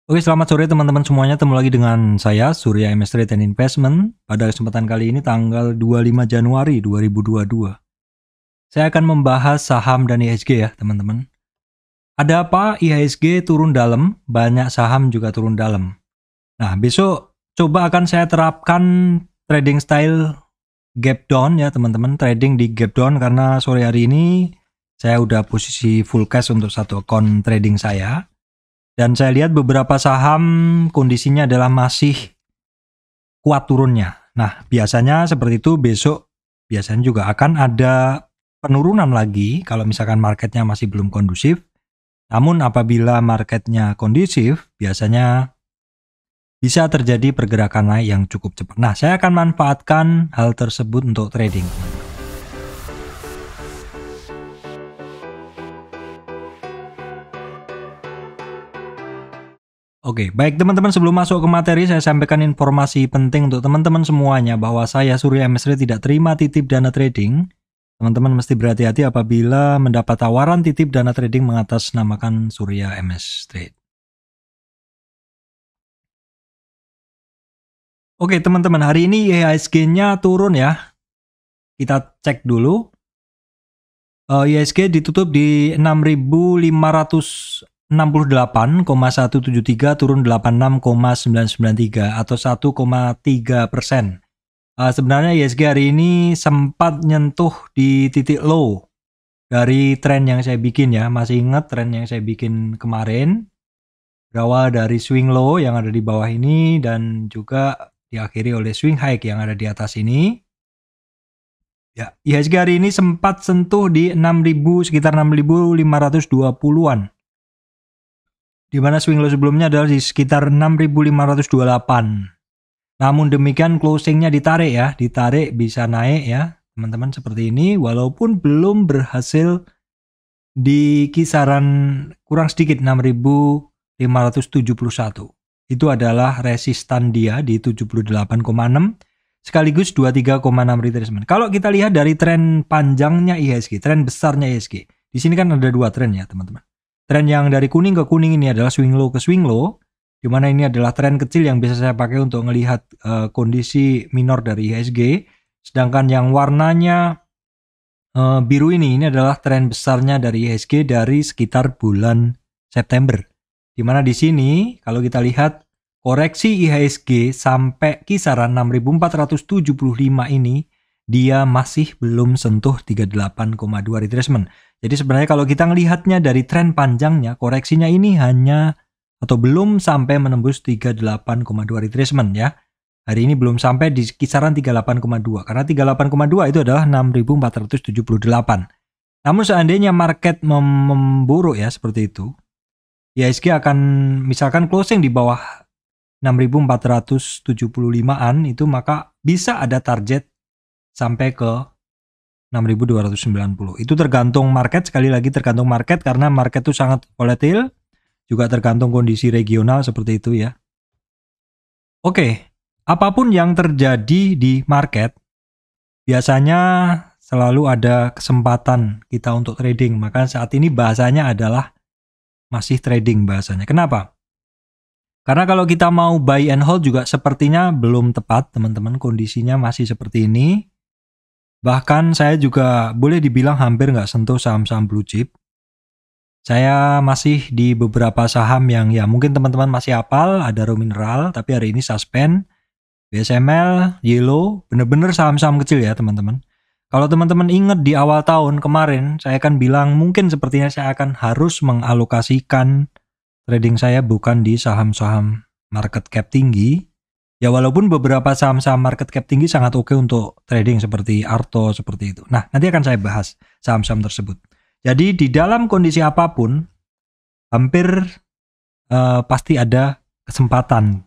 Oke, selamat sore teman-teman semuanya. Ketemu lagi dengan saya, Surya MS Trade and Investment. Pada kesempatan kali ini tanggal 25 Januari 2022. Saya akan membahas saham dan IHSG ya teman-teman. Ada apa? IHSG turun dalam, banyak saham juga turun dalam. Nah, besok coba akan saya terapkan trading style gap down ya teman-teman. Trading di gap down karena sore hari ini saya udah posisi full cash untuk satu akun trading saya. Dan saya lihat beberapa saham kondisinya adalah masih kuat turunnya. Nah, biasanya seperti itu besok biasanya juga akan ada penurunan lagi kalau misalkan marketnya masih belum kondusif. Namun apabila marketnya kondusif, biasanya bisa terjadi pergerakan naik yang cukup cepat. Nah, saya akan manfaatkan hal tersebut untuk trading. Oke, baik teman-teman, sebelum masuk ke materi, saya sampaikan informasi penting untuk teman-teman semuanya bahwa saya Surya MS Trade tidak terima titip dana trading. Teman-teman mesti berhati-hati apabila mendapat tawaran titip dana trading mengatasnamakan Surya MS Trade. Oke teman-teman, hari ini IHSG-nya turun ya. Kita cek dulu. IHSG ditutup di 6.568,173 turun 86,993 atau 1,3%. Sebenarnya IHSG hari ini sempat nyentuh di titik low dari tren yang saya bikin ya. Masih ingat tren yang saya bikin kemarin? Berawal dari swing low yang ada di bawah ini dan juga diakhiri oleh swing high yang ada di atas ini. Ya, IHSG hari ini sempat sentuh di 6.000, sekitar 6.520-an. Di mana swing low sebelumnya adalah di sekitar 6.528. Namun demikian closingnya ditarik ya, ditarik bisa naik ya teman-teman seperti ini, walaupun belum berhasil di kisaran kurang sedikit 6.571. Itu adalah resistan dia di 78,6 sekaligus 23,6 retracement. Kalau kita lihat dari tren panjangnya IHSG, tren besarnya IHSG, di sini kan ada dua tren ya teman-teman. Tren yang dari kuning ke kuning ini adalah swing low ke swing low, di mana ini adalah tren kecil yang bisa saya pakai untuk melihat kondisi minor dari IHSG. Sedangkan yang warnanya biru ini adalah tren besarnya dari IHSG dari sekitar bulan September. Di mana di sini kalau kita lihat koreksi IHSG sampai kisaran 6.475 ini dia masih belum sentuh 38,2 retracement. Jadi sebenarnya kalau kita melihatnya dari tren panjangnya, koreksinya ini hanya atau belum sampai menembus 38,2 retracement ya. Hari ini belum sampai di kisaran 38,2 karena 38,2 itu adalah 6.478. Namun seandainya market memburuk ya seperti itu, IHSG akan misalkan closing di bawah 6.475-an itu, maka bisa ada target sampai ke 6.290. Itu tergantung market, sekali lagi tergantung market karena market itu sangat volatil, juga tergantung kondisi regional seperti itu ya. Oke, apapun yang terjadi di market, biasanya selalu ada kesempatan kita untuk trading. Maka saat ini bahasanya adalah masih trading bahasanya. Kenapa? Karena kalau kita mau buy and hold juga sepertinya belum tepat teman-teman, kondisinya masih seperti ini. Bahkan saya juga boleh dibilang hampir nggak sentuh saham-saham blue chip. Saya masih di beberapa saham yang ya mungkin teman-teman masih hafal, ada Raw Mineral, tapi hari ini suspend, BSML, Yellow, bener-bener saham-saham kecil ya teman-teman. Kalau teman-teman ingat di awal tahun kemarin, saya akan bilang mungkin sepertinya saya akan harus mengalokasikan trading saya bukan di saham-saham market cap tinggi. Ya walaupun beberapa saham-saham market cap tinggi sangat oke untuk trading seperti Arto, seperti itu. Nah, nanti akan saya bahas saham-saham tersebut. Jadi di dalam kondisi apapun, hampir pasti ada kesempatan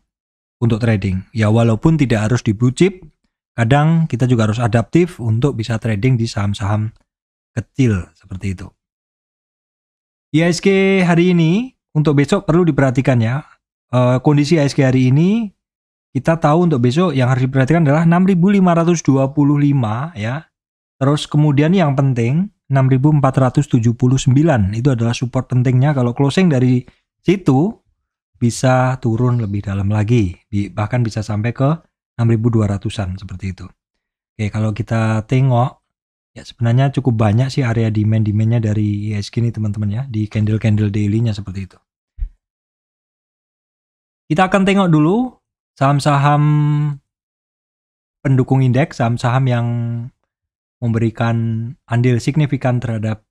untuk trading. Ya walaupun tidak harus di blue chip, kadang kita juga harus adaptif untuk bisa trading di saham-saham kecil seperti itu. IHSG hari ini untuk besok perlu diperhatikan ya. Kondisi IHSG hari ini kita tahu untuk besok yang harus diperhatikan adalah 6.525 ya. Terus kemudian yang penting 6.479 itu adalah support pentingnya. Kalau closing dari situ bisa turun lebih dalam lagi, bahkan bisa sampai ke 6.200-an seperti itu. Oke, kalau kita tengok ya sebenarnya cukup banyak sih area demand-demandnya dari IHSG ini teman-teman ya, di candle-candle daily-nya seperti itu. Kita akan tengok dulu saham-saham pendukung indeks, saham-saham yang memberikan andil signifikan terhadap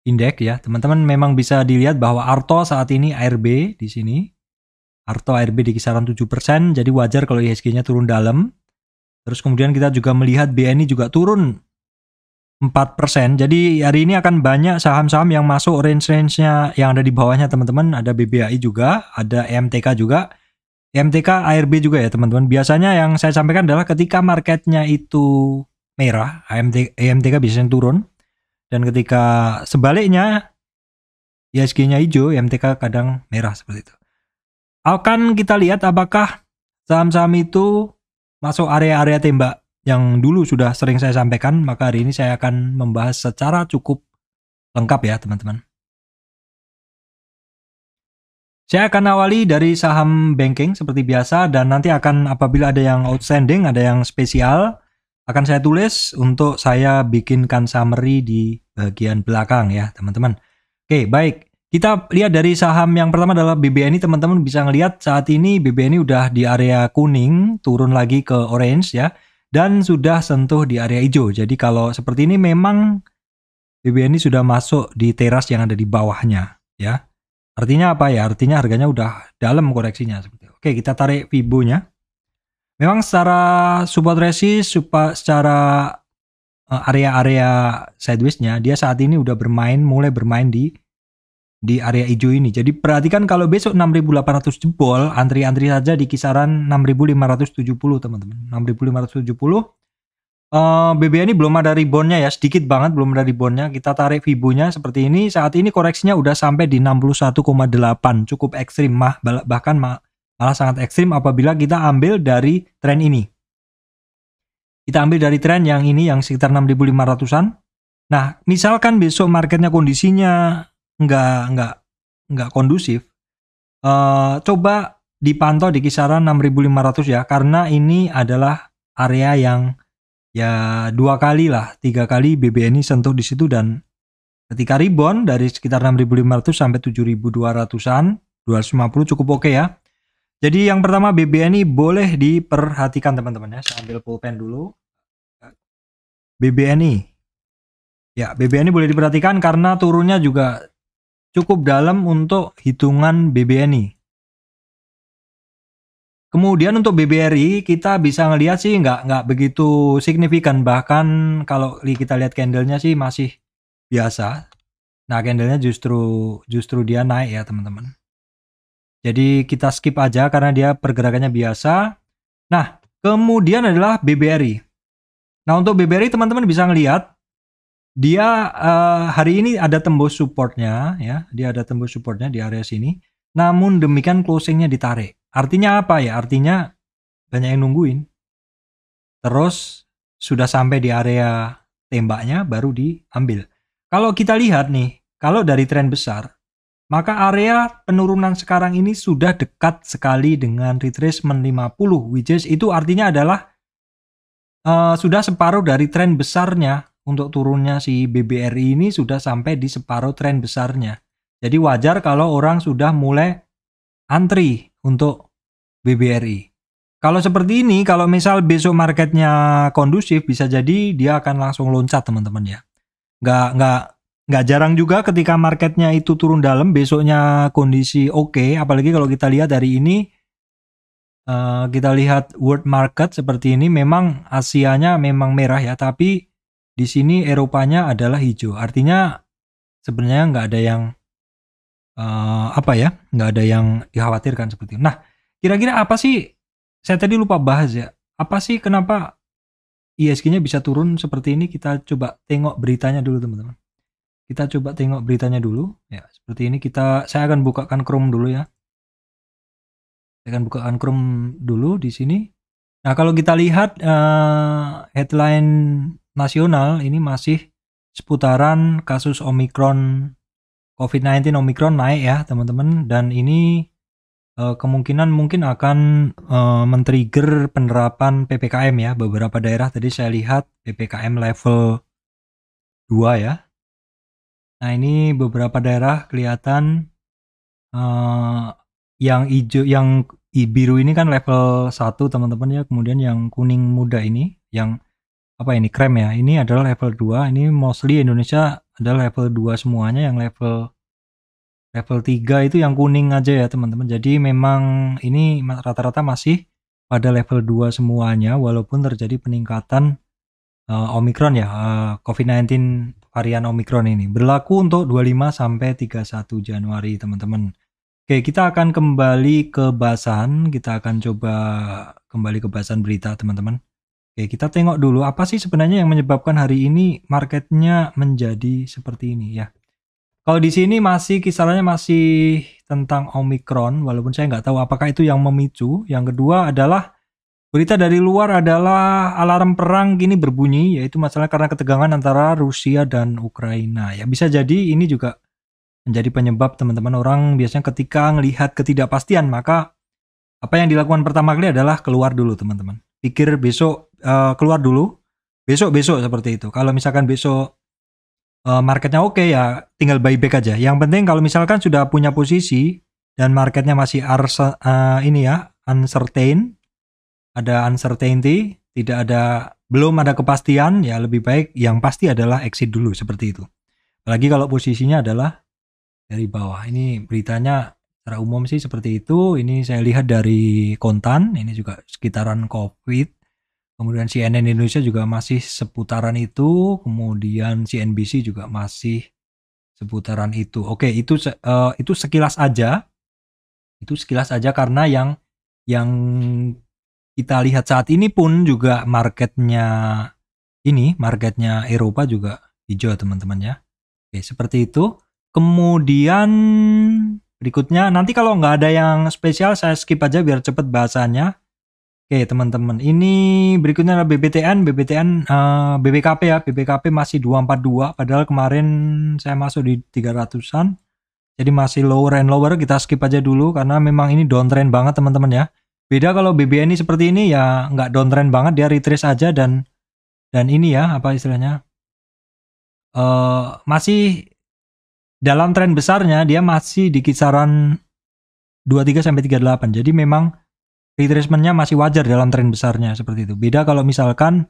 indeks ya. Teman-teman memang bisa dilihat bahwa Arto saat ini ARB di sini. Arto ARB di kisaran 7%, jadi wajar kalau IHSG-nya turun dalam. Terus kemudian kita juga melihat BNI juga turun 4%. Jadi hari ini akan banyak saham-saham yang masuk range-nya yang ada di bawahnya teman-teman. Ada BBAI juga, ada EMTK juga. EMTK ARB juga ya teman-teman. Biasanya yang saya sampaikan adalah ketika marketnya itu merah, EMTK biasanya turun. Dan ketika sebaliknya IHSG-nya hijau, EMTK kadang merah seperti itu. Akan kita lihat apakah saham-saham itu masuk area-area tembak yang dulu sudah sering saya sampaikan, maka hari ini saya akan membahas secara cukup lengkap ya teman-teman. Saya akan awali dari saham banking seperti biasa, dan nanti akan apabila ada yang outstanding, ada yang spesial, akan saya tulis untuk saya bikinkan summary di bagian belakang ya teman-teman. Oke, baik. Kita lihat dari saham yang pertama adalah BBNI. Teman-teman bisa ngelihat saat ini BBNI udah di area kuning, turun lagi ke orange ya, dan sudah sentuh di area hijau. Jadi kalau seperti ini memang BBNI sudah masuk di teras yang ada di bawahnya ya. Artinya apa ya? Artinya harganya udah dalam koreksinya seperti itu. Oke, kita tarik Fibo-nya. Memang secara support resist, secara area-area sideways-nya, dia saat ini udah mulai bermain di area hijau ini. Jadi perhatikan kalau besok 6.800 jebol, antri-antri saja di kisaran 6.570 teman-teman. 6.570. BBNI belum ada reboundnya ya, sedikit banget belum ada reboundnya. Kita tarik Fibo-nya seperti ini. Saat ini koreksinya udah sampai di 61,8, cukup ekstrim, bahkan malah sangat ekstrim apabila kita ambil dari tren ini. Kita ambil dari tren yang ini yang sekitar 6.500-an. Nah, misalkan besok marketnya kondisinya nggak kondusif, coba dipantau di kisaran 6.500 ya, karena ini adalah area yang ya 2 kali lah, 3 kali BBNI sentuh di situ, dan ketika rebound dari sekitar 6.500 sampai 7.200-an, 250 cukup oke ya. Jadi yang pertama BBNI boleh diperhatikan teman-teman ya. Saya ambil pulpen dulu. BBNI. Ya, BBNI boleh diperhatikan karena turunnya juga cukup dalam untuk hitungan BBNI. Kemudian untuk BBRI kita bisa ngelihat sih nggak begitu signifikan, bahkan kalau kita lihat candlenya sih masih biasa. Nah, candlenya justru dia naik ya teman-teman. Jadi kita skip aja karena dia pergerakannya biasa. Nah, kemudian adalah BBRI. Nah, untuk BBRI teman-teman bisa ngelihat dia hari ini ada tembus supportnya ya, dia ada tembus supportnya di area sini. Namun demikian closingnya ditarik. Artinya apa ya? Artinya banyak yang nungguin. Terus sudah sampai di area tembaknya baru diambil. Kalau kita lihat nih, kalau dari tren besar, maka area penurunan sekarang ini sudah dekat sekali dengan retracement 50, which is itu artinya adalah sudah separuh dari tren besarnya. Untuk turunnya si BBRI ini sudah sampai di separuh tren besarnya. Jadi wajar kalau orang sudah mulai antri untuk BBRI. Kalau seperti ini, kalau misal besok marketnya kondusif, bisa jadi dia akan langsung loncat teman-teman ya. Nggak jarang juga ketika marketnya itu turun dalam, besoknya kondisi oke. Apalagi kalau kita lihat dari ini, kita lihat world market seperti ini, memang Asianya memang merah ya, tapi di sini Eropanya adalah hijau. Artinya sebenarnya nggak ada yang nggak ada yang dikhawatirkan seperti itu. Nah, kira-kira apa sih? Saya tadi lupa bahas ya. Apa sih kenapa IHSG-nya bisa turun seperti ini? Kita coba tengok beritanya dulu teman-teman. Kita coba tengok beritanya dulu. Ya, seperti ini saya akan bukakan Chrome dulu ya. Saya akan bukakan Chrome dulu di sini. Nah, kalau kita lihat headline nasional ini masih seputaran kasus Omicron, COVID-19 Omicron naik ya teman-teman, dan ini kemungkinan mungkin akan men-trigger penerapan PPKM ya. Beberapa daerah tadi saya lihat PPKM level 2 ya. Nah, ini beberapa daerah kelihatan yang hijau, yang biru ini kan level 1 teman-teman ya. Kemudian yang kuning muda ini, yang apa ini, krem ya, ini adalah level 2. Ini mostly Indonesia adalah level 2 semuanya. Yang level 3 itu yang kuning aja ya teman-teman. Jadi memang ini rata-rata masih pada level 2 semuanya, walaupun terjadi peningkatan Omicron ya, COVID-19 varian Omicron ini. Berlaku untuk 25 sampai 31 Januari teman-teman. Oke, kita akan kembali ke bahasan. Kita akan coba kembali ke bahasan berita teman-teman. Oke, kita tengok dulu apa sih sebenarnya yang menyebabkan hari ini marketnya menjadi seperti ini ya. Kalau di sini masih kisarannya masih tentang Omicron, walaupun saya nggak tahu apakah itu yang memicu. Yang kedua adalah berita dari luar adalah alarm perang kini berbunyi, yaitu masalah karena ketegangan antara Rusia dan Ukraina. Ya bisa jadi ini juga menjadi penyebab teman-teman. Orang biasanya ketika melihat ketidakpastian, maka apa yang dilakukan pertama kali adalah keluar dulu teman-teman. Pikir besok keluar dulu, besok seperti itu. Kalau misalkan besok marketnya oke ya tinggal buyback aja. Yang penting kalau misalkan sudah punya posisi dan marketnya masih uncertain, ada uncertainty, belum ada kepastian, ya lebih baik yang pasti adalah exit dulu seperti itu. Apalagi kalau posisinya adalah dari bawah. Ini beritanya secara umum sih seperti itu. Ini saya lihat dari Kontan, ini juga sekitaran COVID. Kemudian CNN Indonesia juga masih seputaran itu, kemudian CNBC juga masih seputaran itu. Oke, itu sekilas aja. Itu sekilas aja karena yang kita lihat saat ini pun juga marketnya Eropa juga hijau teman-teman ya. Oke, seperti itu. Kemudian berikutnya, nanti kalau nggak ada yang spesial saya skip aja biar cepet bahasanya. Oke teman-teman, ini berikutnya adalah BBKP ya. BBKP masih 242, padahal kemarin saya masuk di 300-an. Jadi masih lower and lower, kita skip aja dulu karena memang ini downtrend banget teman-teman ya. Beda kalau BBNI seperti ini ya nggak downtrend banget, dia retrace aja dan ini ya apa istilahnya, masih dalam tren besarnya, dia masih di kisaran 23 sampai 38. Jadi memang retracementnya masih wajar dalam tren besarnya seperti itu. Beda kalau misalkan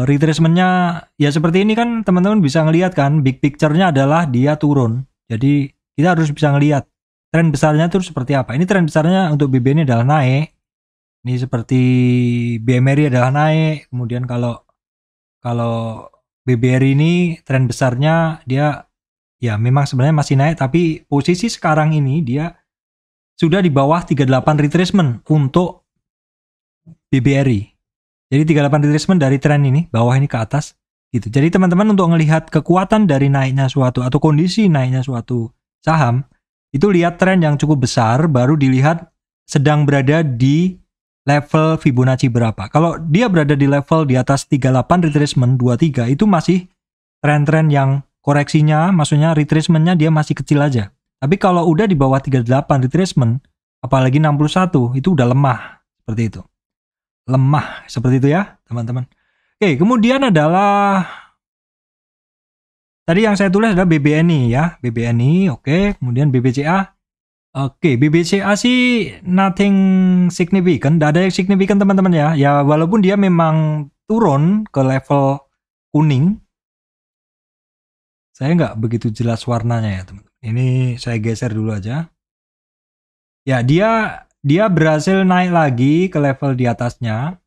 retracementnya ya seperti ini kan teman-teman bisa ngelihat kan, big picture-nya adalah dia turun. Jadi kita harus bisa ngelihat tren besarnya itu seperti apa. Ini tren besarnya untuk BBNI adalah naik. Ini seperti BMRI adalah naik. Kemudian kalau BBRI ini tren besarnya dia ya memang sebenarnya masih naik, tapi posisi sekarang ini dia sudah di bawah 38 retracement untuk BBRI. Jadi 38 retracement dari tren ini, bawah ini ke atas gitu. Jadi teman-teman untuk melihat kekuatan dari naiknya suatu atau kondisi naiknya suatu saham, itu lihat tren yang cukup besar baru dilihat sedang berada di level Fibonacci berapa. Kalau dia berada di level di atas 38 retracement 23 itu masih tren-tren yang koreksinya, maksudnya retracementnya dia masih kecil aja. Tapi kalau udah di bawah 38 retracement, apalagi 61, itu udah lemah. Seperti itu. Lemah, seperti itu ya, teman-teman. Oke, kemudian adalah tadi yang saya tulis adalah BBNI ya. BBNI, oke. Kemudian BBCA. Oke, BBCA sih nothing significant. Tidak ada yang signifikan teman-teman ya. Ya, walaupun dia memang turun ke level kuning. Saya nggak begitu jelas warnanya ya, teman-teman. Ini saya geser dulu aja. Ya, dia berhasil naik lagi ke level di atasnya.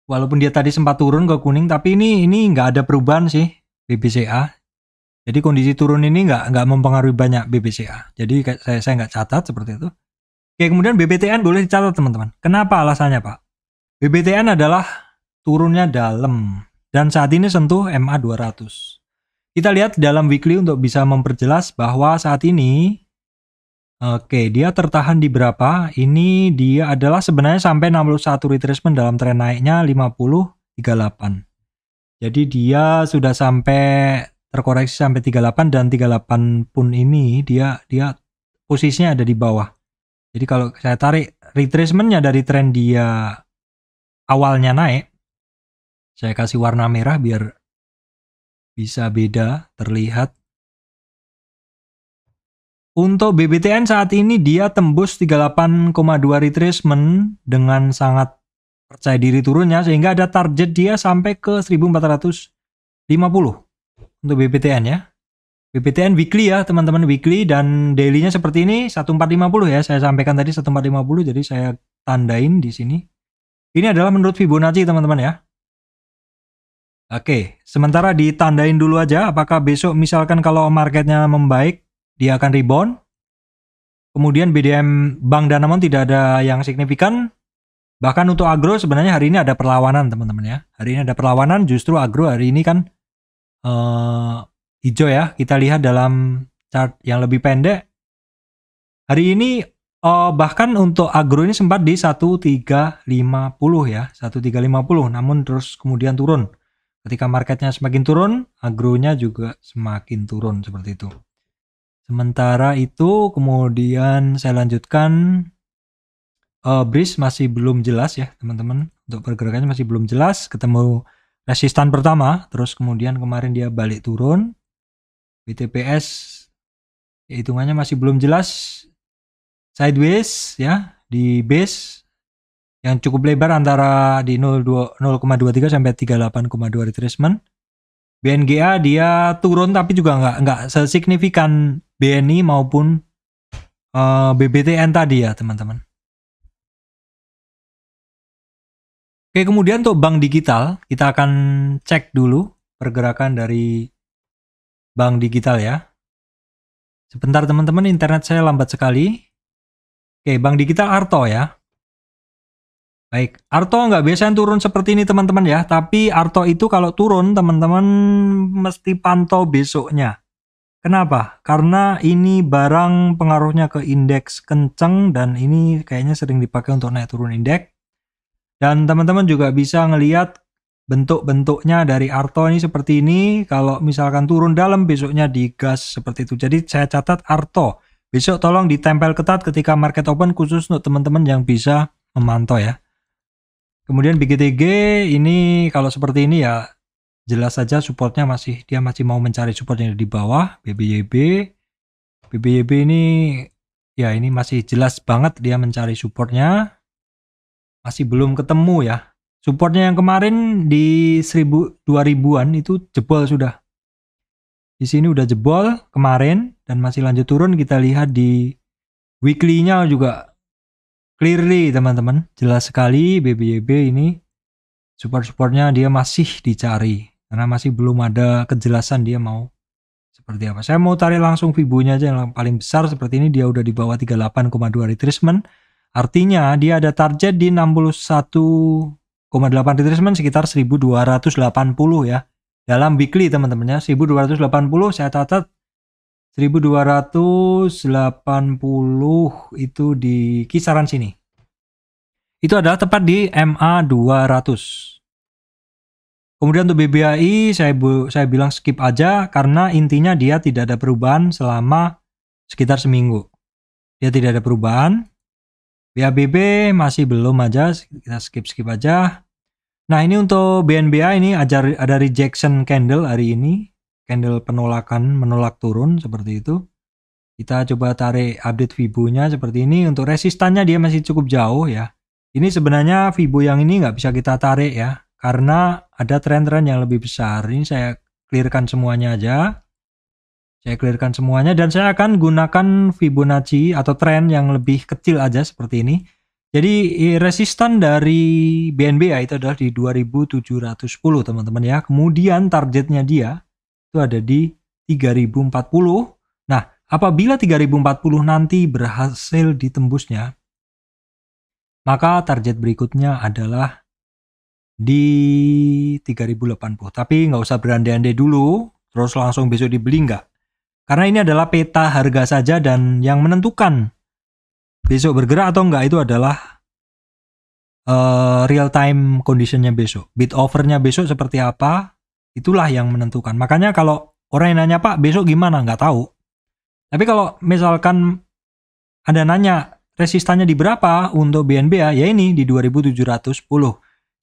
Walaupun dia tadi sempat turun ke kuning, tapi ini nggak ada perubahan sih BBCA. Jadi kondisi turun ini nggak mempengaruhi banyak BBCA. Jadi saya nggak catat seperti itu. Oke, kemudian BBTN boleh dicatat teman-teman. Kenapa alasannya Pak? BBTN adalah turunnya dalam dan saat ini sentuh MA 200. Kita lihat dalam weekly untuk bisa memperjelas bahwa saat ini dia tertahan di berapa? Ini dia adalah sebenarnya sampai 61 retracement dalam tren naiknya 50-38. Jadi dia sudah sampai terkoreksi sampai 38 dan 38 pun ini dia posisinya ada di bawah. Jadi kalau saya tarik retracement-nya dari tren dia awalnya naik, saya kasih warna merah biar bisa beda terlihat. Untuk BBTN saat ini dia tembus 38,2 retracement dengan sangat percaya diri turunnya, sehingga ada target dia sampai ke 1450 untuk BBTN ya. BBTN weekly ya teman-teman, weekly, dan daily-nya seperti ini 1450 ya. Saya sampaikan tadi 1450, jadi saya tandain di sini. Ini adalah menurut Fibonacci teman-teman ya. Oke, sementara ditandain dulu aja apakah besok misalkan kalau marketnya membaik dia akan rebound. Kemudian BDM Bank Danamon tidak ada yang signifikan. Bahkan untuk agro sebenarnya hari ini ada perlawanan teman-teman ya. Hari ini ada perlawanan, justru agro hari ini kan hijau ya. Kita lihat dalam chart yang lebih pendek. Hari ini bahkan untuk agro ini sempat di 1350 ya. 1350, namun terus kemudian turun. Ketika marketnya semakin turun, agronya juga semakin turun seperti itu. Sementara itu kemudian saya lanjutkan, Breeze masih belum jelas ya teman-teman, untuk pergerakannya masih belum jelas, ketemu resistan pertama, terus kemudian kemarin dia balik turun. BTPS hitungannya masih belum jelas, sideways ya, di base yang cukup lebar antara di 0,23 sampai 38,2 retracement. BNGA dia turun tapi juga nggak sesignifikan BNI maupun BBTN tadi ya teman-teman. Oke, kemudian untuk bank digital kita akan cek dulu pergerakan dari bank digital ya. Sebentar teman-teman, internet saya lambat sekali. Oke, bank digital Arto ya. Baik, Arto nggak biasanya turun seperti ini teman-teman ya, tapi Arto itu kalau turun teman-teman mesti pantau besoknya. Kenapa? Karena ini barang pengaruhnya ke indeks kenceng dan ini kayaknya sering dipakai untuk naik turun indeks. Dan teman-teman juga bisa ngelihat bentuk-bentuknya dari Arto ini seperti ini. Kalau misalkan turun dalam besoknya digas seperti itu. Jadi saya catat Arto. Besok tolong ditempel ketat ketika market open, khusus untuk teman-teman yang bisa memantau ya. Kemudian BGTG ini kalau seperti ini ya jelas saja supportnya dia masih mau mencari support yang di bawah. BBYB ini ya ini masih jelas banget dia mencari supportnya, masih belum ketemu ya. Supportnya yang kemarin di 2000-an itu jebol sudah. Di sini udah jebol kemarin dan masih lanjut turun. Kita lihat di weekly-nya juga clearly teman-teman, jelas sekali BBYB ini support-supportnya dia masih dicari karena masih belum ada kejelasan dia mau seperti apa. Saya mau tarik langsung Fibonya aja yang paling besar seperti ini, dia udah di bawah 38,2 retracement, artinya dia ada target di 61,8 retracement, sekitar 1280 ya dalam weekly teman-teman ya. 1280 saya catat, 1280 itu di kisaran sini. Itu adalah tepat di MA 200. Kemudian untuk BBAI saya bilang skip aja karena intinya dia tidak ada perubahan selama sekitar seminggu. Dia tidak ada perubahan. BABB masih belum aja, kita skip aja. Nah, ini untuk BNBA ini ada rejection candle hari ini. Candle penolakan, menolak turun seperti itu. Kita coba tarik update Fibo-nya seperti ini. Untuk resistannya dia masih cukup jauh ya. Ini sebenarnya Fibo yang ini nggak bisa kita tarik ya, karena ada tren-tren yang lebih besar. Ini saya clearkan semuanya aja. Saya clearkan semuanya dan saya akan gunakan Fibonacci atau tren yang lebih kecil aja seperti ini. Jadi resistan dari BNBA itu adalah di 2710 teman-teman ya. Kemudian targetnya dia itu ada di 3040. Nah, apabila 3040 nanti berhasil ditembusnya, maka target berikutnya adalah di 3080. Tapi nggak usah berandai-andai dulu, terus langsung besok dibeli nggak. Karena ini adalah peta harga saja dan yang menentukan besok bergerak atau enggak itu adalah real time conditionnya besok. Bid overnya besok seperti apa, itulah yang menentukan. Makanya kalau orang yang nanya, Pak besok gimana, nggak tahu. Tapi kalau misalkan Anda nanya resistannya di berapa untuk BNBA, ya ini di 2710.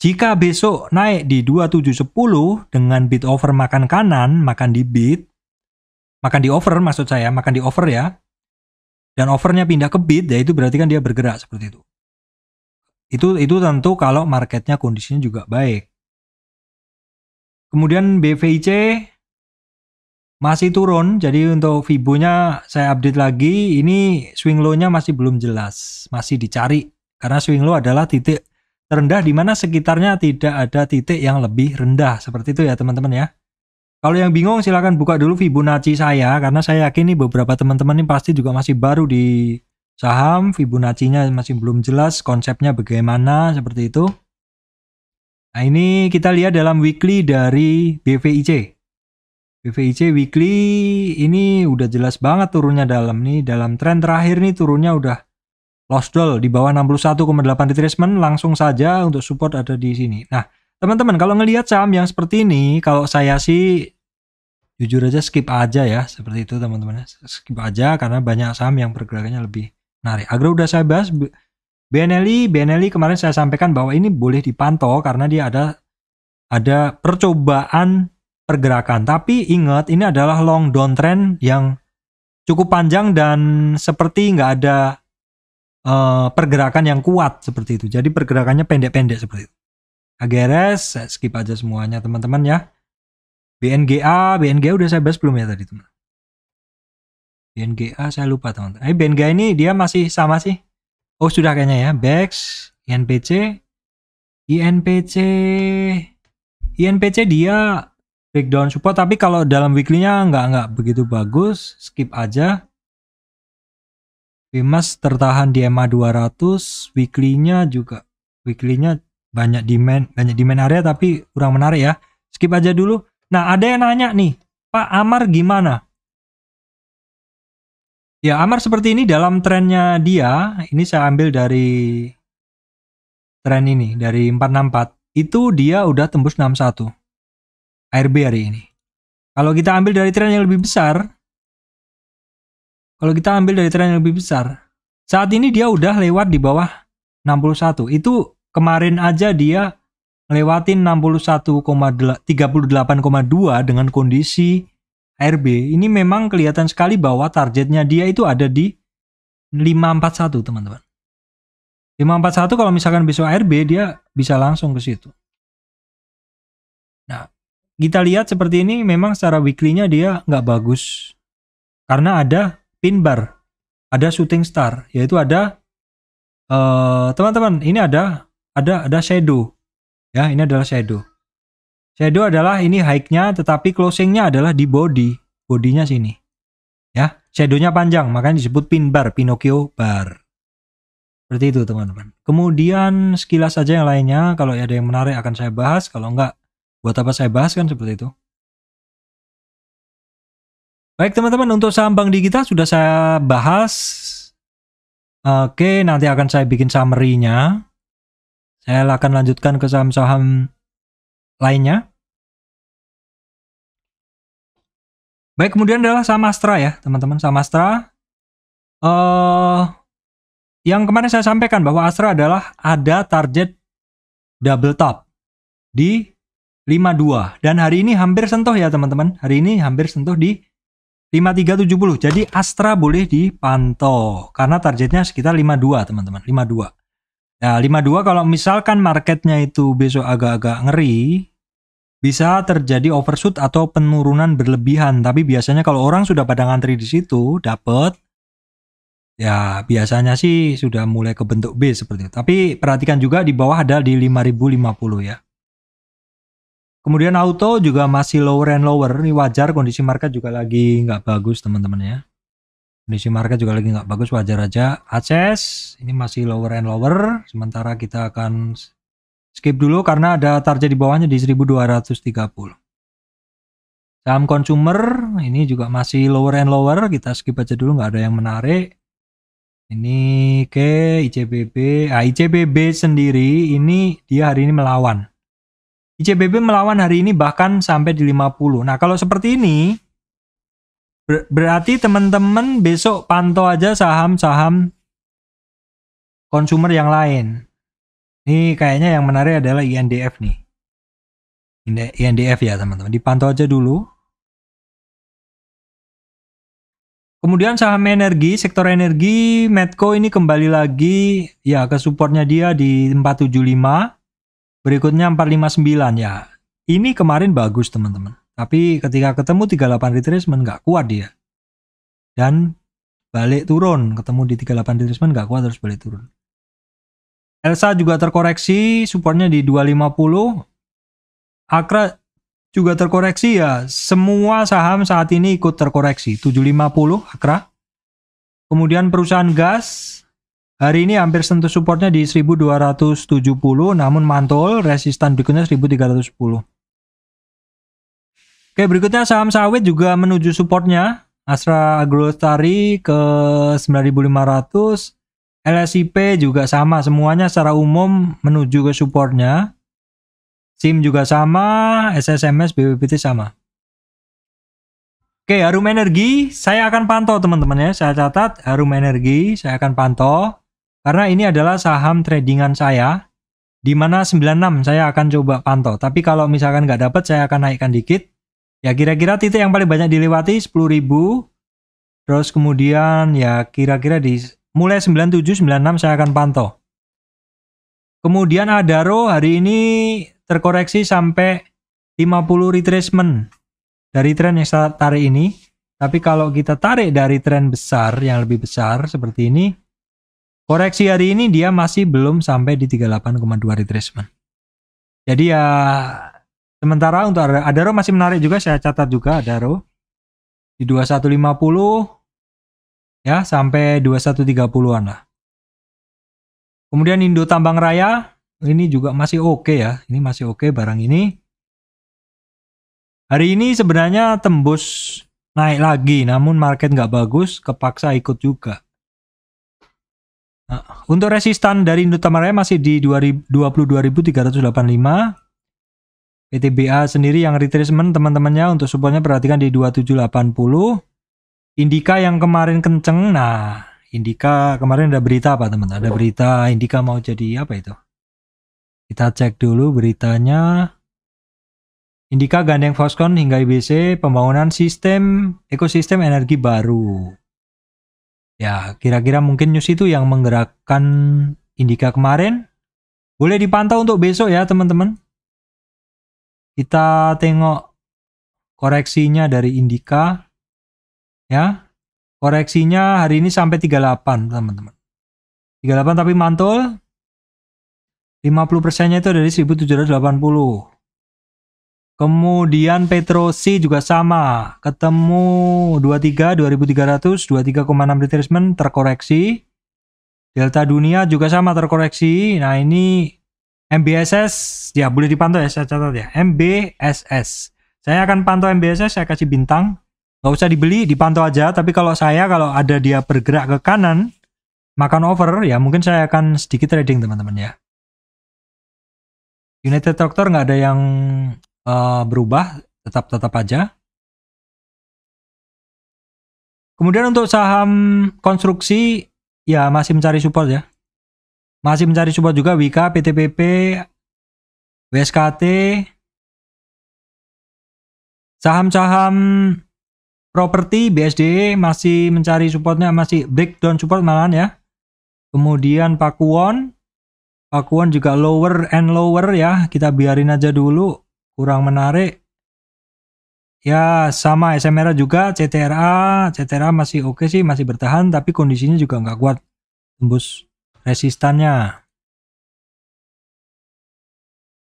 Jika besok naik di 2710 dengan bid over makan kanan, makan di bid, makan di over maksud saya, makan di over ya, dan overnya pindah ke bid, ya itu berarti kan dia bergerak seperti itu. Itu tentu kalau marketnya kondisinya juga baik. Kemudian BVIC masih turun, jadi untuk Fibo-nya saya update lagi, ini swing low-nya masih belum jelas, masih dicari, karena swing low adalah titik terendah di mana sekitarnya tidak ada titik yang lebih rendah, seperti itu ya teman-teman ya. Kalau yang bingung silahkan buka dulu Fibonacci saya, karena saya yakin nih beberapa teman-teman ini pasti juga masih baru di saham, Fibonacci-nya masih belum jelas konsepnya bagaimana, seperti itu. Nah ini kita lihat dalam weekly dari BVIC. BVIC weekly ini udah jelas banget turunnya dalam tren terakhir nih turunnya udah lost doll di bawah 61,8 retracement, langsung saja untuk support ada di sini. Nah teman-teman kalau ngelihat saham yang seperti ini, kalau saya sih jujur aja skip aja ya, seperti itu teman-teman, skip aja karena banyak saham yang pergerakannya lebih menarik. Agro udah saya bahas. BNLI kemarin saya sampaikan bahwa ini boleh dipantau karena dia ada percobaan pergerakan, tapi ingat ini adalah long downtrend yang cukup panjang dan seperti nggak ada pergerakan yang kuat seperti itu, jadi pergerakannya pendek-pendek seperti itu. AGRS saya skip aja semuanya teman-teman ya. BNGA udah saya bahas belum ya tadi teman? BNGA saya lupa teman-teman. BNGA ini dia masih sama sih, oh sudah kayaknya ya. BEX, INPC dia breakdown support, tapi kalau dalam weekly-nya nggak begitu bagus, skip aja. BIMAS tertahan di EMA 200, weekly-nya banyak demand area tapi kurang menarik ya, skip aja dulu. Nah ada yang nanya nih, Pak Amar gimana? Ya Amar seperti ini dalam trennya dia, ini saya ambil dari tren ini, dari 464, itu dia udah tembus 61. ARB hari ini. Kalau kita ambil dari tren yang lebih besar, saat ini dia udah lewat di bawah 61. Itu kemarin aja dia lewatin 38,2 dengan kondisi ARB. Ini memang kelihatan sekali bahwa targetnya dia itu ada di 541 teman-teman. 541 kalau misalkan besok ARB dia bisa langsung ke situ. Nah, kita lihat seperti ini memang secara weekly-nya dia nggak bagus. Karena ada pin bar, ada shooting star, yaitu ada teman-teman, ini ada shadow. Ya, ini adalah shadow. Shadow adalah ini high-nya tetapi closing-nya adalah di bodinya sini. Ya, shadow-nya panjang, makanya disebut pin bar, Pinocchio bar. Seperti itu, teman-teman. Kemudian sekilas saja yang lainnya, kalau ada yang menarik akan saya bahas, kalau enggak buat apa saya bahas kan seperti itu. Baik, teman-teman, untuk saham Bank Digital sudah saya bahas. Oke, nanti akan saya bikin summary-nya. Saya akan lanjutkan ke saham-saham lainnya. Baik, kemudian adalah saham Astra ya, teman-teman. Saham Astra. Yang kemarin saya sampaikan bahwa Astra adalah ada target double top di 52. Dan hari ini hampir sentuh ya, teman-teman. Hari ini hampir sentuh di 5370. Jadi Astra boleh dipantau. Karena targetnya sekitar 52, teman-teman. 52. Nah, 52 kalau misalkan marketnya itu besok agak-agak ngeri, bisa terjadi overshoot atau penurunan berlebihan. Tapi biasanya kalau orang sudah pada ngantri di situ, dapat, ya biasanya sih sudah mulai ke bentuk B seperti itu. Tapi perhatikan juga di bawah ada di 5050 ya. Kemudian auto juga masih lower and lower. Ini wajar, kondisi market juga lagi nggak bagus teman-teman ya. Kondisi market juga lagi nggak bagus, wajar aja. Akses ini masih lower and lower. Sementara kita akan skip dulu karena ada target di bawahnya di 1230. Saham consumer ini juga masih lower and lower. Kita skip aja dulu, nggak ada yang menarik. Ini ke ICBP. ICBP sendiri ini dia hari ini melawan. ICBP melawan hari ini bahkan sampai di 50. Nah kalau seperti ini, Berarti teman-teman besok pantau aja saham-saham konsumer yang lain. Ini kayaknya yang menarik adalah INDF nih. INDF ya teman-teman. Dipantau aja dulu. Kemudian saham energi, sektor energi, Medco ini kembali lagi ya ke supportnya dia di 475. Berikutnya 459 ya. Ini kemarin bagus teman-teman. Tapi ketika ketemu 38 retracement nggak kuat dia. Dan balik turun. Ketemu di 38 retracement nggak kuat terus balik turun. Elsa juga terkoreksi, supportnya di 250. Akra juga terkoreksi ya. Semua saham saat ini ikut terkoreksi. 750 Akra. Kemudian perusahaan gas hari ini hampir sentuh supportnya di 1270, namun mantul resistan berikutnya 1310. Oke, berikutnya saham sawit juga menuju supportnya. Astra Agrolestari ke 9.500. LSIP juga sama, semuanya secara umum menuju ke supportnya. SIM juga sama, SSMS, BPPT sama. Oke, Harum Energi saya akan pantau teman-teman ya. Saya catat Harum Energi saya akan pantau karena ini adalah saham tradingan saya, di mana 96 saya akan coba pantau. Tapi kalau misalkan nggak dapat saya akan naikkan dikit. Ya kira-kira titik yang paling banyak dilewati 10.000. Terus kemudian ya kira-kira di mulai 97 96 saya akan pantau. Kemudian Adaro hari ini terkoreksi sampai 50 retracement dari tren yang saya tarik ini. Tapi kalau kita tarik dari tren besar yang lebih besar seperti ini, koreksi hari ini dia masih belum sampai di 38,2 retracement. Jadi ya sementara untuk Adaro masih menarik juga, saya catat juga Adaro di 2150 ya sampai 2130-an lah. Kemudian Indo Tambang Raya ini juga masih oke ya. Ini masih oke barang ini. Hari ini sebenarnya tembus naik lagi, namun market nggak bagus, kepaksa ikut juga. Nah, untuk resistan dari Indo Tambang Raya masih di 22.385. PTBA sendiri yang retracement teman-temannya untuk supportnya perhatikan di 2780. Indika yang kemarin kenceng, nah Indika kemarin ada berita apa teman-teman? Ada berita Indika mau jadi apa itu? Kita cek dulu beritanya. Indika gandeng Foxconn hingga IBC pembangunan sistem ekosistem energi baru. Ya, kira-kira mungkin news itu yang menggerakkan Indika kemarin. Boleh dipantau untuk besok ya, teman-teman. Kita tengok koreksinya dari Indika. Ya. Koreksinya hari ini sampai 38, teman-teman. 38 tapi mantul. 50%-nya itu dari 1780. Kemudian Petrosi juga sama. Ketemu 23, 2300, 23,6 retracement terkoreksi. Delta Dunia juga sama terkoreksi. Nah ini MBSS, ya boleh dipantau ya, saya catat ya. MBSS. Saya akan pantau MBSS, saya kasih bintang. Gak usah dibeli, dipantau aja. Tapi kalau ada dia bergerak ke kanan, makan over, ya mungkin saya akan sedikit trading teman-teman ya. United Tractor nggak ada yang berubah, tetap aja. Kemudian untuk saham konstruksi, ya masih mencari support ya. Masih mencari support juga Wika, PTPP, WSKT. Saham-saham properti BSD masih mencari supportnya, masih breakdown support malahan ya. Kemudian Pakuwon juga lower and lower ya, kita biarin aja dulu, kurang menarik. Ya sama SMRA juga, CTRA masih oke sih, masih bertahan, tapi kondisinya juga nggak kuat tembus resistannya.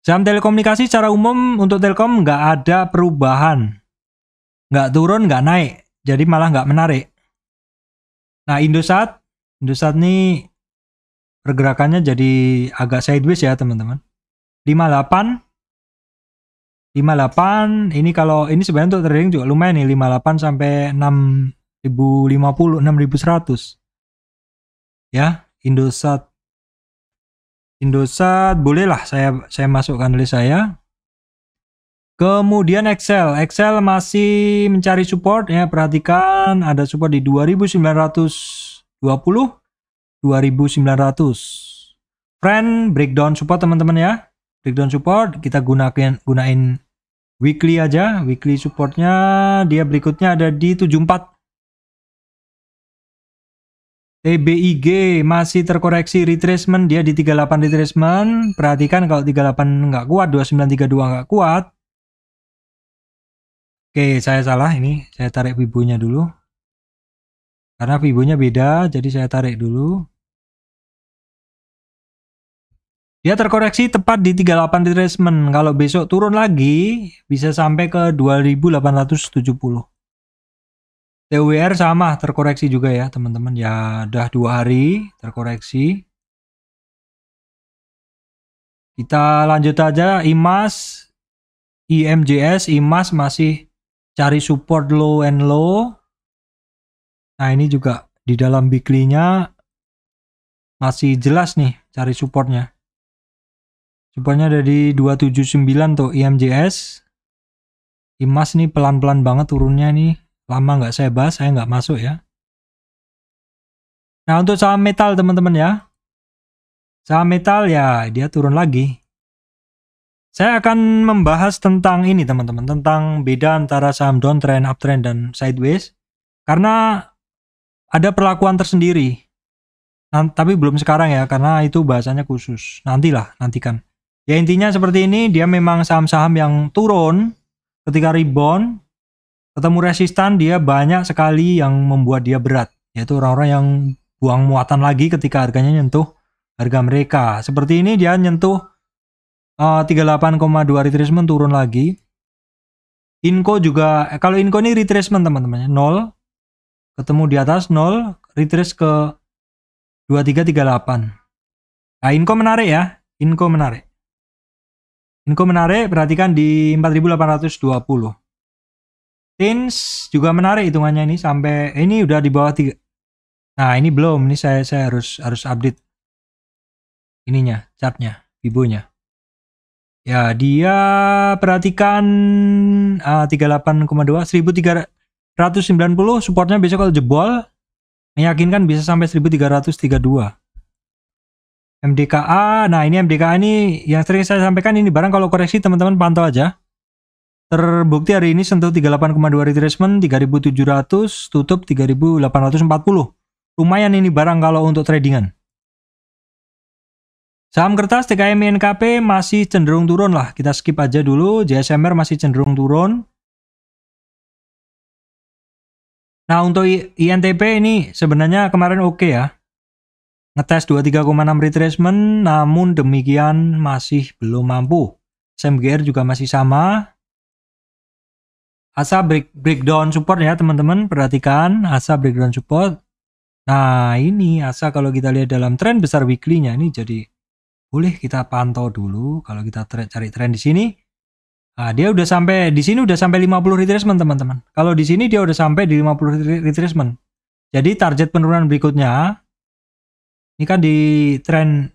Saham telekomunikasi secara umum untuk Telkom nggak ada perubahan. Nggak turun, nggak naik. Jadi malah nggak menarik. Nah, Indosat nih pergerakannya jadi agak sideways ya teman-teman. 58 ini kalau ini sebenarnya untuk trading juga lumayan nih, 58 sampai 6.050, 6.100. Ya, Indosat bolehlah saya masukkan list saya. Kemudian Excel masih mencari support ya, perhatikan ada support di 2920, 2900. Friend breakdown support teman-teman ya. Breakdown support kita gunain weekly aja. Weekly supportnya dia berikutnya ada di 74. TBIG masih terkoreksi retracement, dia di 38 retracement. Perhatikan kalau 38 nggak kuat, 2932 nggak kuat. Oke, saya salah ini. Saya tarik Fibo-nya dulu. Karena Fibo-nya beda, jadi saya tarik dulu. Dia terkoreksi tepat di 38 retracement. Kalau besok turun lagi, bisa sampai ke 2870. TWR sama, terkoreksi juga ya teman-teman. Ya, udah 2 hari terkoreksi. Kita lanjut aja. IMAS, IMJS, IMAS masih cari support low and low. Nah ini juga di dalam weekly-nya masih jelas nih cari supportnya. Supportnya ada di 279 tuh IMJS. IMAS nih pelan-pelan banget turunnya nih. Lama nggak saya bahas, saya nggak masuk ya. Nah untuk saham metal teman-teman ya. Saham metal ya dia turun lagi. Saya akan membahas tentang ini teman-teman, tentang beda antara saham downtrend, uptrend, dan sideways. Karena ada perlakuan tersendiri. Tapi belum sekarang ya, karena itu bahasanya khusus. Nantilah, nantikan. Ya intinya seperti ini, dia memang saham-saham yang turun ketika rebound, ketemu resistan, dia banyak sekali yang membuat dia berat. Yaitu orang-orang yang buang muatan lagi ketika harganya nyentuh harga mereka. Seperti ini dia nyentuh 38,2 retracement turun lagi. Inco juga, kalau Inco ini retracement teman-teman, 0 ketemu di atas 0, retrace ke 2338. Nah, Inco menarik ya, Inco menarik. Inco menarik, perhatikan di 4820. Tins juga menarik hitungannya ini sampai ini udah di bawah 3. Nah, ini belum, ini saya harus update ininya, chartnya, Fibo-nya. Ya, dia perhatikan 38,2, 1390 supportnya besok kalau jebol meyakinkan bisa sampai 1332. MDKA, nah ini MDKA ini yang sering saya sampaikan, ini barang kalau koreksi teman-teman pantau aja. Terbukti hari ini sentuh 38,2 retracement, 3700, tutup 3840. Lumayan ini barang kalau untuk tradingan. Saham kertas TKM INKP masih cenderung turun lah. Kita skip aja dulu. JSMR masih cenderung turun. Nah untuk INTP ini sebenarnya kemarin oke ya. Ngetes 23,6 retracement. Namun demikian masih belum mampu. SMGR juga masih sama. ASA breakdown support ya teman-teman. Perhatikan ASA breakdown support. Nah ini ASA kalau kita lihat dalam tren besar weekly-nya ini jadi boleh kita pantau dulu. Kalau kita cari tren di sini, nah, dia udah sampai di sini udah sampai 50 retracement teman-teman. Kalau di sini dia udah sampai di 50 retracement. Jadi target penurunan berikutnya ini kan di tren,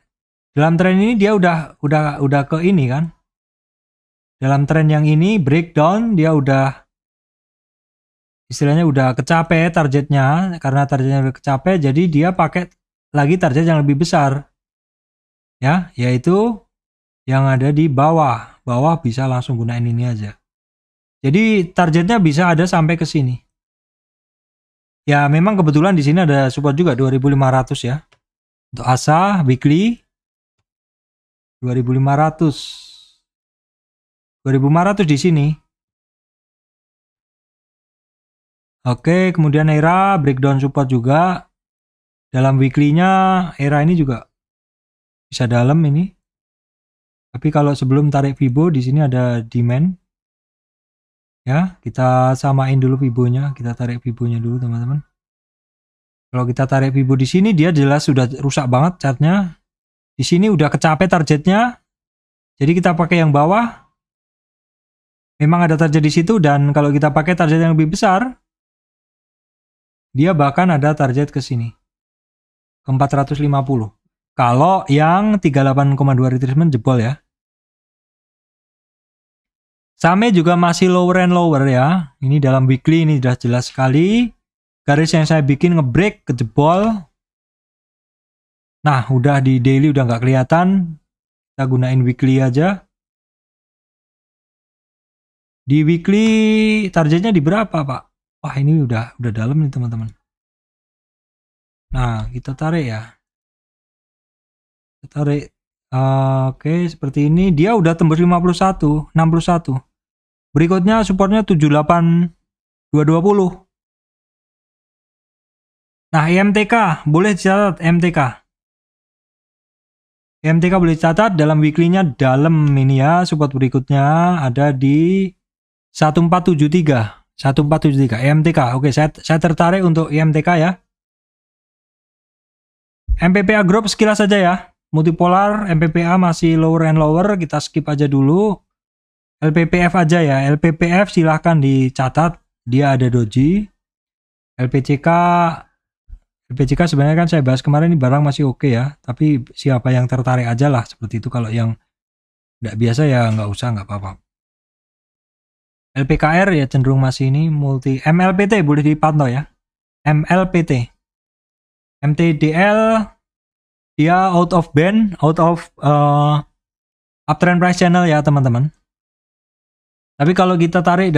dalam tren ini dia udah ke ini kan. Dalam tren yang ini breakdown dia udah istilahnya udah kecapai targetnya, karena targetnya udah kecapai jadi dia pakai lagi target yang lebih besar. Ya, yaitu yang ada di bawah. Bawah bisa langsung gunain ini aja. Jadi targetnya bisa ada sampai ke sini. Ya, memang kebetulan di sini ada support juga 2500 ya. Untuk ASA weekly 2500. 2500 di sini. Oke, kemudian ERA breakdown support juga. Dalam weekly-nya ERA ini juga bisa dalam ini. Tapi kalau sebelum tarik Fibo di sini ada demand. Ya, kita samain dulu Fibo-nya, kita tarik Fibo-nya dulu teman-teman. Kalau kita tarik Fibo di sini dia jelas sudah rusak banget chartnya. Di sini udah kecapai targetnya. Jadi kita pakai yang bawah. Memang ada target di situ dan kalau kita pakai target yang lebih besar, dia bahkan ada target ke sini. Ke 450. Kalau yang 38,2 retracement jebol ya. Sahamnya juga masih lower and lower ya. Ini dalam weekly ini sudah jelas sekali. Garis yang saya bikin ngebreak, kejebol. Nah, udah di daily udah nggak kelihatan. Kita gunain weekly aja. Di weekly targetnya di berapa, Pak? Wah, ini udah dalam nih, teman-teman. Nah, kita tarik ya. Kita tarik. Oke, seperti ini. Dia udah tembus 51, 61. Berikutnya supportnya 78,220. Nah, IMTK boleh dicatat MTK. MTK boleh dicatat dalam weekly-nya dalam ini ya. Support berikutnya ada di 1473. 1473 IMTK. Oke, saya tertarik untuk IMTK ya. MPPA Group sekilas saja ya. Multipolar MPPA masih lower and lower, kita skip aja dulu. LPPF aja ya. LPPF silahkan dicatat, dia ada doji. LPCK sebenarnya kan saya bahas kemarin ini barang masih oke ya, tapi siapa yang tertarik aja lah seperti itu. Kalau yang nggak biasa ya nggak usah, nggak apa-apa. LPKR ya cenderung masih ini multi. MLPT boleh dipantau ya. MLPT. MTDL dia out of band, out of uptrend price channel ya teman-teman. Tapi kalau kita tarik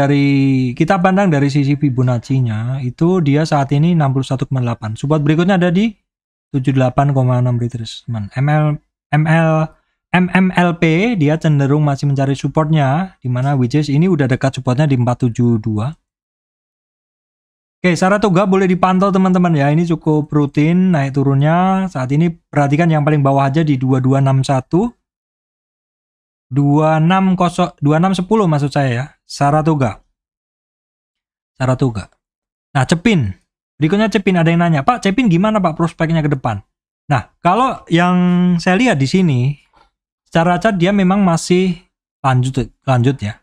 kita pandang dari sisi Fibonacci-nya, itu dia saat ini 61,8. Support berikutnya ada di 78,6 retracement. MMLP dia cenderung masih mencari supportnya, dimana which is ini udah dekat supportnya di 472. Oke, Saratoga boleh dipantau teman-teman ya, ini cukup rutin naik turunnya. Saat ini perhatikan yang paling bawah aja di 2261. 2610 maksud saya ya. Saratoga. Nah, Cepin. Berikutnya Cepin, ada yang nanya, "Pak, Cepin gimana Pak prospeknya ke depan?" Nah, kalau yang saya lihat di sini secara chart dia memang masih lanjut ya.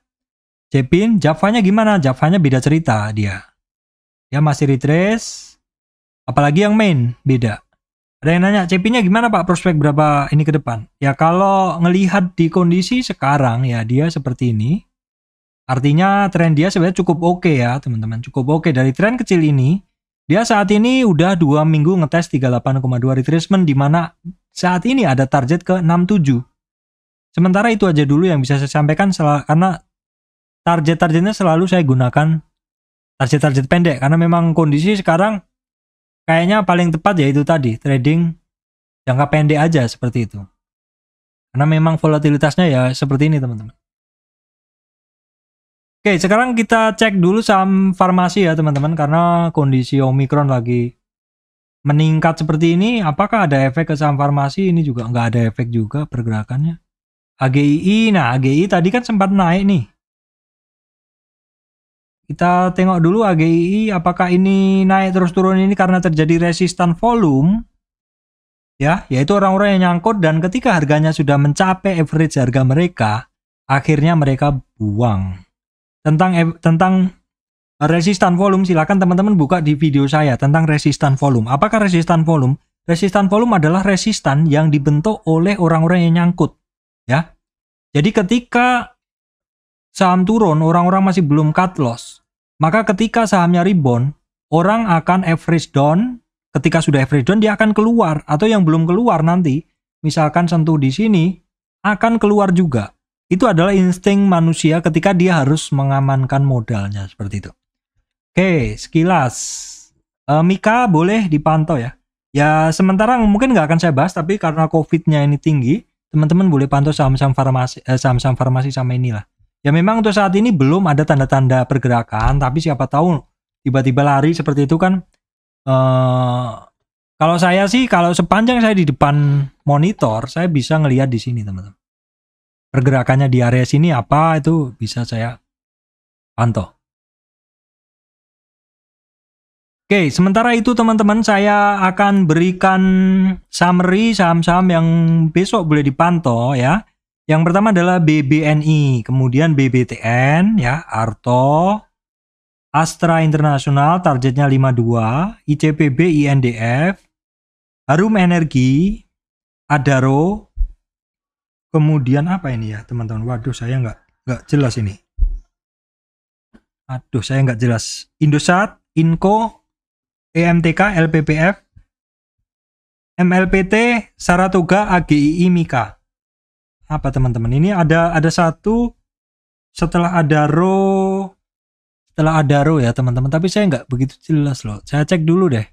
Cepin, Javanya gimana? Javanya beda cerita dia. Dia masih retrace. Apalagi yang main beda. Ada yang nanya, CP-nya gimana Pak, prospek berapa ini ke depan? Ya kalau ngelihat di kondisi sekarang ya dia seperti ini. Artinya tren dia sebenarnya cukup oke ya teman-teman. Cukup oke dari tren kecil ini. Dia saat ini udah 2 minggu ngetes 38,2 retracement, di mana saat ini ada target ke 67. Sementara itu aja dulu yang bisa saya sampaikan karena target-targetnya selalu saya gunakan target-target pendek. Karena memang kondisi sekarang kayaknya paling tepat yaitu tadi, trading jangka pendek aja seperti itu. Karena memang volatilitasnya ya seperti ini teman-teman. Oke, sekarang kita cek dulu saham farmasi ya teman-teman. Karena kondisi Omicron lagi meningkat seperti ini, apakah ada efek ke saham farmasi? Ini juga nggak ada efek juga pergerakannya. AGII, nah AGII tadi kan sempat naik nih. Kita tengok dulu AGII, apakah ini naik terus turun ini karena terjadi resistan volume ya, yaitu orang-orang yang nyangkut, dan ketika harganya sudah mencapai average harga mereka, akhirnya mereka buang. Tentang resistan volume, silakan teman-teman buka di video saya tentang resistan volume. Apakah resistan volume? Resistan volume adalah resistan yang dibentuk oleh orang-orang yang nyangkut ya. Jadi ketika saham turun, orang-orang masih belum cut loss, maka ketika sahamnya rebound, orang akan average down. Ketika sudah average down, dia akan keluar, atau yang belum keluar nanti, misalkan sentuh di sini, akan keluar juga. Itu adalah insting manusia ketika dia harus mengamankan modalnya, seperti itu. Oke, sekilas Mika boleh dipantau ya. Ya sementara mungkin nggak akan saya bahas, tapi karena COVID-nya ini tinggi, teman-teman boleh pantau saham-saham farmasi sama inilah. Ya memang untuk saat ini belum ada tanda-tanda pergerakan, tapi siapa tahu tiba-tiba lari seperti itu kan. Kalau saya sih, kalau sepanjang saya di depan monitor, saya bisa ngelihat di sini teman-teman. Pergerakannya di area sini apa itu bisa saya pantau. Oke, sementara itu teman-teman, saya akan berikan summary saham-saham yang besok boleh dipantau ya. Yang pertama adalah BBNI, kemudian BBTN ya, Arto, Astra Internasional targetnya 52, ICPB INDF, Harum Energi, Adaro, kemudian apa ini ya teman-teman? Waduh, saya nggak jelas ini. Aduh, saya nggak jelas. Indosat, Inco, EMTK, LPPF, MLPT, Saratoga, AGII, Mika. Apa teman-teman? Ini ada satu setelah Adaro ya teman-teman. Tapi saya nggak begitu jelas loh. Saya cek dulu deh.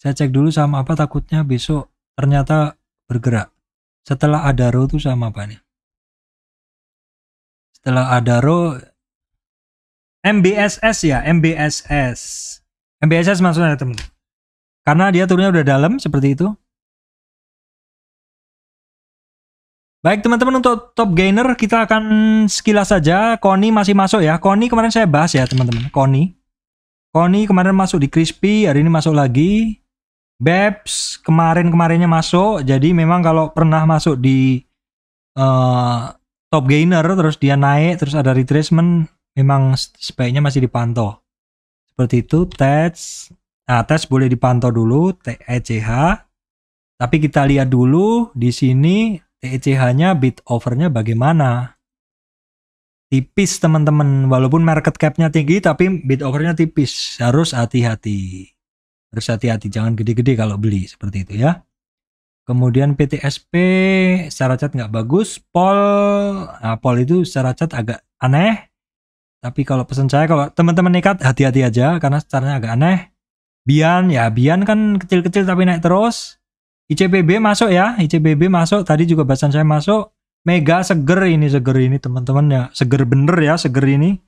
Saya cek dulu sama apa, takutnya besok ternyata bergerak. Setelah Adaro itu sama apa nih? Setelah Adaro MBSS ya, MBSS. MBSS maksudnya teman. Karena dia turunnya udah dalam seperti itu. Baik teman-teman, untuk top gainer kita akan sekilas saja. Koni masih masuk ya. Koni kemarin saya bahas ya teman-teman. Koni kemarin masuk di Crispy, hari ini masuk lagi. BEPS kemarinnya masuk. Jadi memang kalau pernah masuk di top gainer terus dia naik terus ada retracement, memang sebaiknya masih dipantau. Seperti itu. TES. Nah, TES boleh dipantau dulu, TECH. Tapi kita lihat dulu di sini TECH-nya bid over-nya bagaimana. Tipis teman-teman, walaupun market cap-nya tinggi tapi bid over-nya tipis. Harus hati-hati. Jangan gede-gede kalau beli, seperti itu ya. Kemudian PTSP secara chart nggak bagus. Pol itu secara chart agak aneh. Tapi kalau pesan saya, kalau teman-teman nekat, hati-hati aja karena caranya agak aneh. Bian kan kecil-kecil tapi naik terus. ICBB masuk ya, ICBB masuk. Tadi juga bahasan saya masuk. Mega seger ini teman-teman ya. Seger bener ya, seger ini.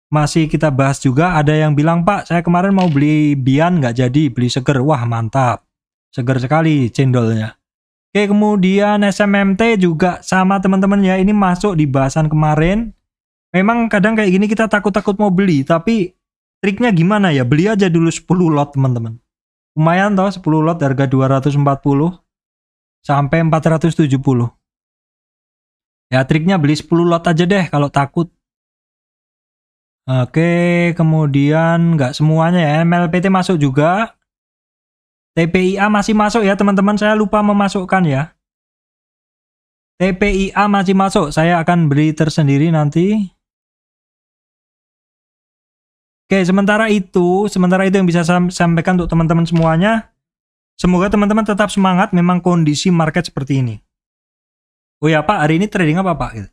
Masih kita bahas juga. Ada yang bilang, Pak, saya kemarin mau beli Bian nggak jadi, beli seger. Wah mantap, seger sekali cendolnya. Oke, kemudian SMMT juga sama teman-teman ya. Ini masuk di bahasan kemarin. Memang kadang kayak gini kita takut-takut mau beli, tapi triknya gimana ya? Beli aja dulu 10 lot teman-teman. Lumayan toh, 10 lot harga 240 sampai 470. Ya triknya beli 10 lot aja deh kalau takut. Oke, kemudian nggak semuanya ya. MLPT masuk juga. TPIA masih masuk ya teman-teman, saya lupa memasukkan ya. TPIA masih masuk, saya akan beli tersendiri nanti. Oke, sementara itu yang bisa saya sampaikan untuk teman-teman semuanya. Semoga teman-teman tetap semangat, memang kondisi market seperti ini. Oh ya Pak, hari ini trading apa Pak?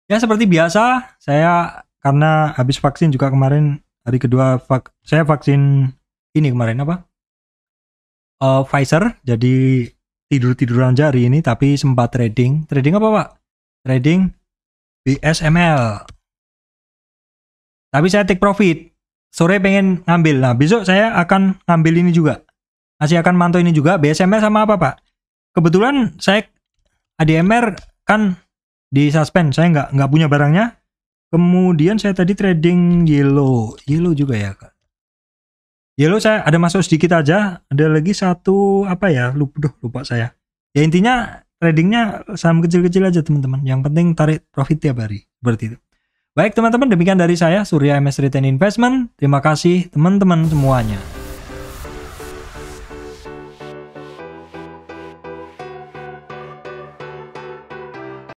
Ya seperti biasa, saya karena habis vaksin juga kemarin, hari kedua saya vaksin ini kemarin apa? Pfizer, jadi tidur-tiduran aja hari ini, tapi sempat trading. Trading apa Pak? Trading BSML. Tapi saya take profit. Sore pengen ngambil. Nah, besok saya akan ngambil ini juga. Masih akan mantau ini juga. BSML sama apa, Pak? Kebetulan saya ADMR kan di suspend. Saya nggak punya barangnya. Kemudian saya tadi trading Yellow. Yellow juga ya, Kak. Yellow saya ada masuk sedikit aja. Ada lagi satu, apa ya? Lupa saya. Ya intinya tradingnya saham kecil-kecil aja, teman-teman. Yang penting tarik profit tiap hari. Seperti itu. Baik teman-teman, demikian dari saya, Surya MS Retail Investment. Terima kasih teman-teman semuanya.